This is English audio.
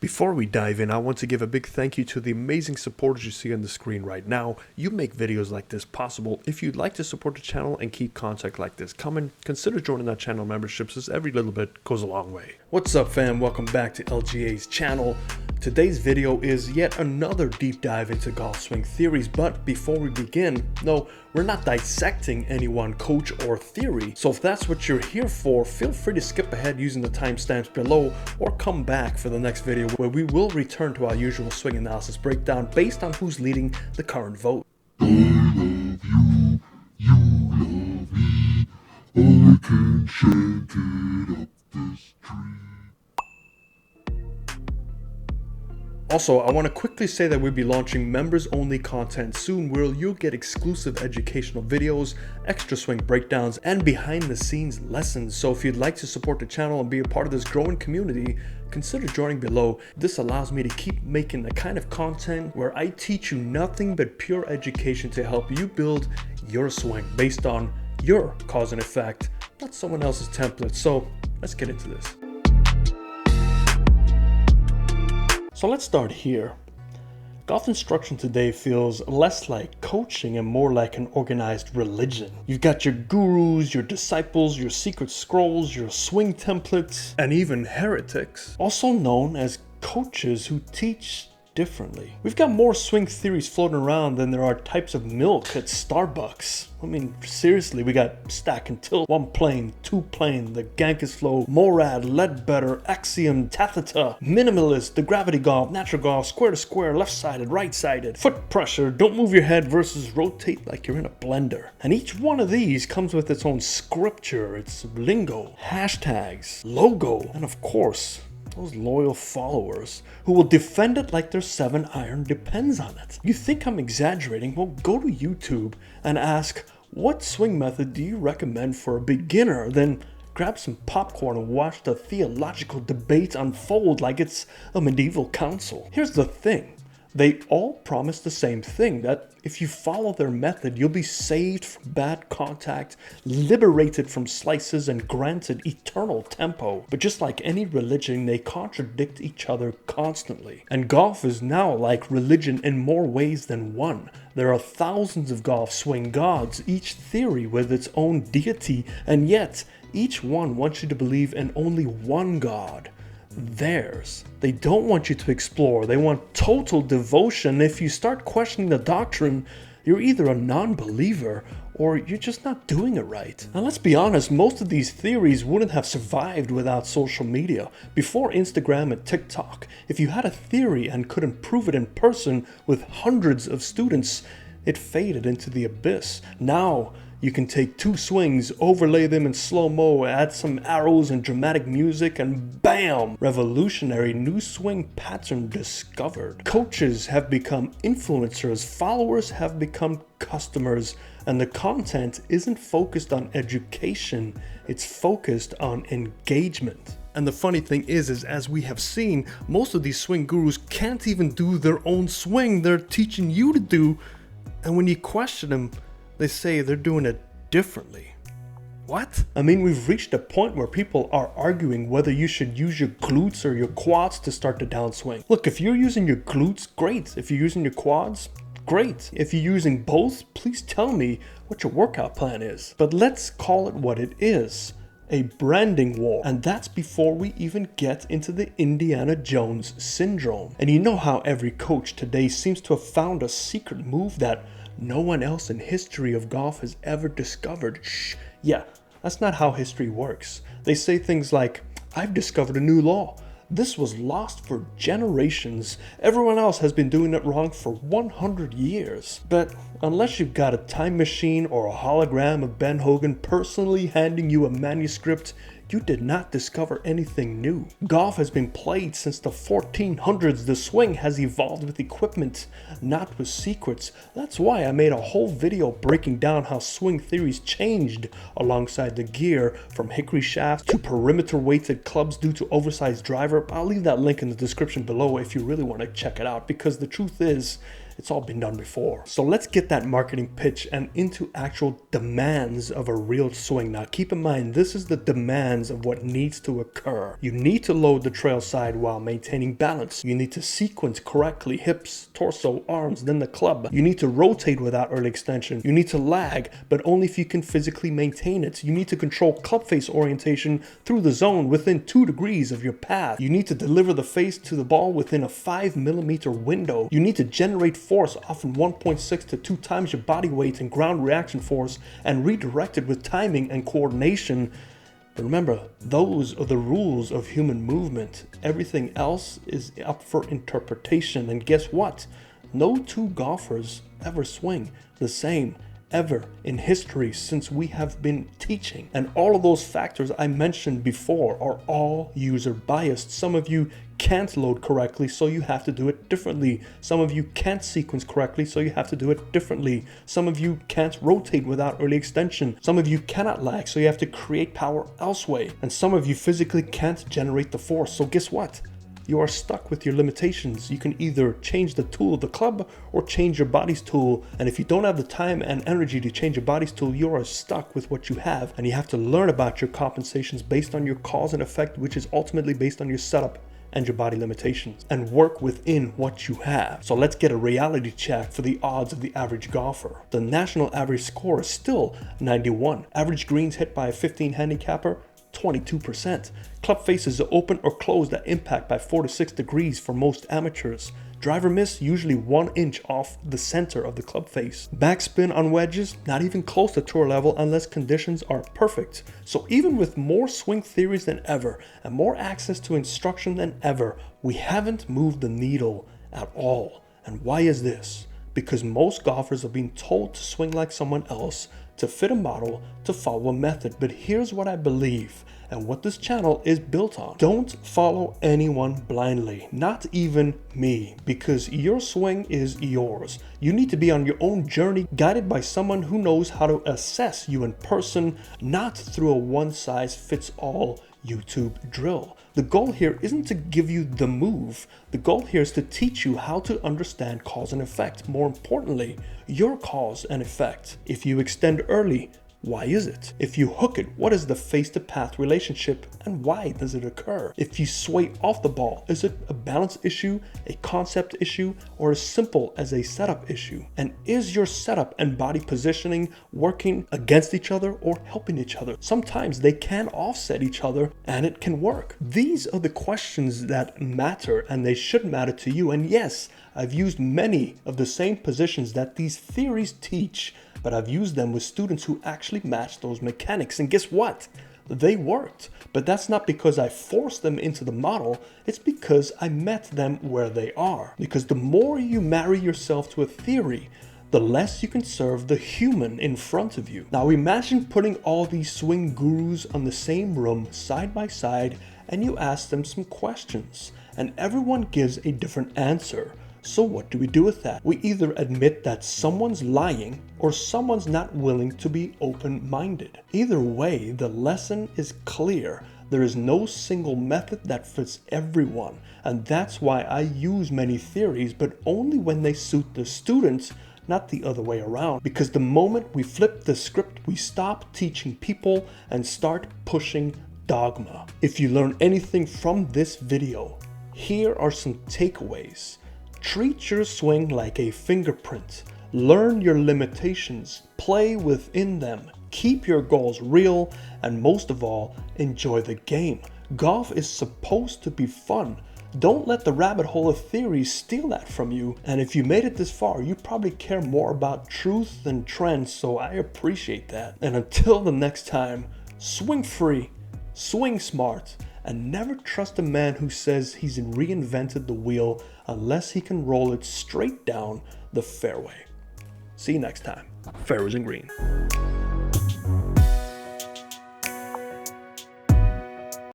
Before we dive in, I want to give a big thank you to the amazing supporters you see on the screen right now. You make videos like this possible. If you'd like to support the channel and keep content like this coming, consider joining that channel membership, as every little bit goes a long way. What's up, fam? Welcome back to LGA's channel. Today's video is yet another deep dive into golf swing theories, but before we begin, no, we're not dissecting any one coach or theory, so if that's what you're here for, feel free to skip ahead using the timestamps below or come back for the next video where we will return to our usual swing analysis breakdown based on who's leading the current vote. I love you, you love me, I can shake it up this tree. Also, I want to quickly say that we'll be launching members-only content soon where you'll get exclusive educational videos, extra swing breakdowns, and behind-the-scenes lessons. So if you'd like to support the channel and be a part of this growing community, consider joining below. This allows me to keep making the kind of content where I teach you nothing but pure education to help you build your swing based on your cause and effect, not someone else's template. So let's get into this. So let's start here. Golf instruction today feels less like coaching and more like an organized religion. You've got your gurus, your disciples, your secret scrolls, your swing templates, and even heretics, also known as coaches who teach differently. We've got more swing theories floating around than there are types of milk at Starbucks. I mean, seriously, we got stack and tilt, one plane, two plane, the Gankus flow, Morad, Ledbetter, Axiom, Tatheta, minimalist, the gravity golf, natural golf, square to square, left-sided, right-sided, foot pressure, don't move your head versus rotate like you're in a blender. And each one of these comes with its own scripture, its lingo, hashtags, logo, and of course, those loyal followers who will defend it like their 7-iron depends on it. You think I'm exaggerating? Well, go to YouTube and ask, what swing method do you recommend for a beginner? Then grab some popcorn and watch the theological debate unfold like it's a medieval council. Here's the thing. They all promise the same thing, that if you follow their method, you'll be saved from bad contact, liberated from slices, and granted eternal tempo. But just like any religion, they contradict each other constantly. And golf is now like religion in more ways than one. There are thousands of golf swing gods, each theory with its own deity, and yet each one wants you to believe in only one God. Theirs. They don't want you to explore. They want total devotion. If you start questioning the doctrine, you're either a non-believer or you're just not doing it right. Now let's be honest, most of these theories wouldn't have survived without social media. Before Instagram and TikTok, if you had a theory and couldn't prove it in person with hundreds of students, it faded into the abyss. Now, you can take two swings, overlay them in slow-mo, add some arrows and dramatic music, and bam! Revolutionary new swing pattern discovered. Coaches have become influencers, followers have become customers, and the content isn't focused on education, it's focused on engagement. And the funny thing is as we have seen, most of these swing gurus can't even do their own swing they're teaching you to do, and when you question them, they say they're doing it differently. What? I mean, we've reached a point where people are arguing whether you should use your glutes or your quads to start the downswing. Look, if you're using your glutes, great. If you're using your quads, great. If you're using both, please tell me what your workout plan is. But let's call it what it is. A branding war. And that's before we even get into the Indiana Jones syndrome. And you know how every coach today seems to have found a secret move that no one else in history of golf has ever discovered. Shh. Yeah, that's not how history works. They say things like, I've discovered a new law. This was lost for generations. Everyone else has been doing it wrong for 100 years. But unless you've got a time machine or a hologram of Ben Hogan personally handing you a manuscript, you did not discover anything new. Golf has been played since the 1400s. The swing has evolved with equipment, not with secrets. That's why I made a whole video breaking down how swing theories changed alongside the gear, from hickory shafts to perimeter weighted clubs due to oversized driver. I'll leave that link in the description below if you really want to check it out, because the truth is It's all been done before. So let's get that marketing pitch and into actual demands of a real swing. Now keep in mind, this is the demands of what needs to occur. You need to load the trail side while maintaining balance. You need to sequence correctly, hips, torso, arms, then the club. You need to rotate without early extension. You need to lag, but only if you can physically maintain it. You need to control club face orientation through the zone within 2 degrees of your path. You need to deliver the face to the ball within a 5mm window. You need to generate force, often 1.6 to 2 times your body weight and ground reaction force, and redirect it with timing and coordination. But remember, those are the rules of human movement. Everything else is up for interpretation. And guess what? No two golfers ever swing the same ever in history since we have been teaching. And all of those factors I mentioned before are all user biased. Some of you can't load correctly, so you have to do it differently. Some of you can't sequence correctly, so you have to do it differently. Some of you can't rotate without early extension. Some of you cannot lag, so you have to create power elsewhere. And some of you physically can't generate the force. So guess what? You are stuck with your limitations. You can either change the tool of the club or change your body's tool. And if you don't have the time and energy to change your body's tool, you are stuck with what you have. And you have to learn about your compensations based on your cause and effect, which is ultimately based on your setup and your body limitations, and work within what you have. So let's get a reality check for the odds of the average golfer. The national average score is still 91. Average greens hit by a 15 handicapper, 22%. Club faces are open or closed at impact by 4 to 6 degrees for most amateurs. Driver miss usually 1 inch off the center of the club face. Backspin on wedges, not even close to tour level unless conditions are perfect. So even with more swing theories than ever and more access to instruction than ever, we haven't moved the needle at all. And why is this? Because most golfers are being told to swing like someone else, to fit a model, to follow a method. But here's what I believe and what this channel is built on. Don't follow anyone blindly, not even me, because your swing is yours. You need to be on your own journey, guided by someone who knows how to assess you in person, not through a one-size-fits-all YouTube drill. The goal here isn't to give you the move. The goal here is to teach you how to understand cause and effect. More importantly, your cause and effect. If you extend early, why is it? If you hook it, what is the face-to-path relationship and why does it occur? If you sway off the ball, is it a balance issue, a concept issue, or as simple as a setup issue? And is your setup and body positioning working against each other or helping each other? Sometimes they can offset each other and it can work. These are the questions that matter and they should matter to you. And yes, I've used many of the same positions that these theories teach, but I've used them with students who actually match those mechanics. And guess what? They worked. But that's not because I forced them into the model. It's because I met them where they are. Because the more you marry yourself to a theory, the less you can serve the human in front of you. Now imagine putting all these swing gurus on the same room side by side and you ask them some questions and everyone gives a different answer. So what do we do with that? We either admit that someone's lying or someone's not willing to be open-minded. Either way, the lesson is clear. There is no single method that fits everyone. And that's why I use many theories, but only when they suit the students, not the other way around. Because the moment we flip the script, we stop teaching people and start pushing dogma. If you learn anything from this video, here are some takeaways. Treat your swing like a fingerprint. Learn your limitations, play within them, keep your goals real, and most of all, enjoy the game. Golf is supposed to be fun. Don't let the rabbit hole of theories steal that from you. And if you made it this far, you probably care more about truth than trends, so I appreciate that. And until the next time, swing free, swing smart, and never trust a man who says he's reinvented the wheel unless he can roll it straight down the fairway. See you next time. Fairways and green.